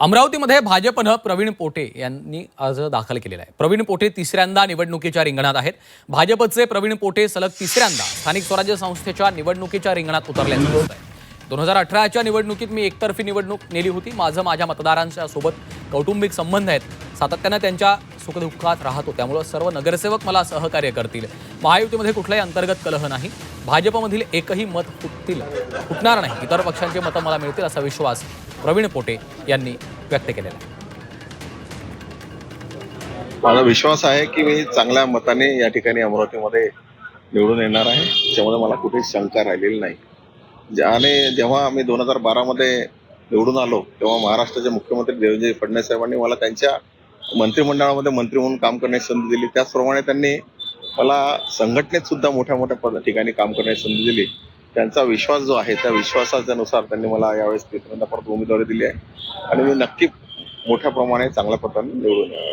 अमरावतीमध्ये भाजपनं प्रवीण पोटे यांनी अर्ज दाखल केलेला आहे. प्रवीण पोटे तिसऱ्यांदा निवडणुकीच्या रिंगणात आहेत. भाजपचे प्रवीण पोटे सलग तिसऱ्यांदा स्थानिक स्वराज्य संस्थेच्या निवडणुकीच्या रिंगणात उतरल्याचं दिसत आहे. 2018च्या निवडणुकीत मी एकतर्फी निवडणूक नेली होती. माझ्या मतदारांच्या सोबत कौटुंबिक संबंध आहेत. सातत्यानं त्यांच्या सुखदुःखात राहतो, त्यामुळे सर्व नगरसेवक मला सहकार्य करतील. महायुतीमध्ये कुठलाही अंतर्गत कलह नाही. भाजपमधील एकही मत फुटणार नाही. इतर पक्षांचे मतं मला मिळतील असा विश्वास प्रवीण पोटे यांनी व्यक्त केलेला आहे. माझा विश्वास आहे की मी चांगल्या मताने या ठिकाणी अमरावतीमध्ये निवडून येणार आहे. त्याच्यामध्ये मला कुठेही शंका राहिलेली नाही. जेव्हा आम्ही 2012 मध्ये निवडून आलो तेव्हा महाराष्ट्राचे मुख्यमंत्री देवेंद्र फडणवीस साहेबांनी मला त्यांच्या मंत्रिमंडळामध्ये मंत्री म्हणून काम करण्याची संधी दिली. त्याचप्रमाणे त्यांनी मला संघटनेत सुद्धा मोठ्या ठिकाणी काम करण्याची संधी दिली. त्यांचा विश्वास जो आहे त्या विश्वासाच्या नुसार त्यांनी मला यावेळेस तिसऱ्यांदा परत उमेदवारी दिली आहे आणि मी नक्की मोठ्या प्रमाणे चांगल्या पद्धतीने निवडून येणार.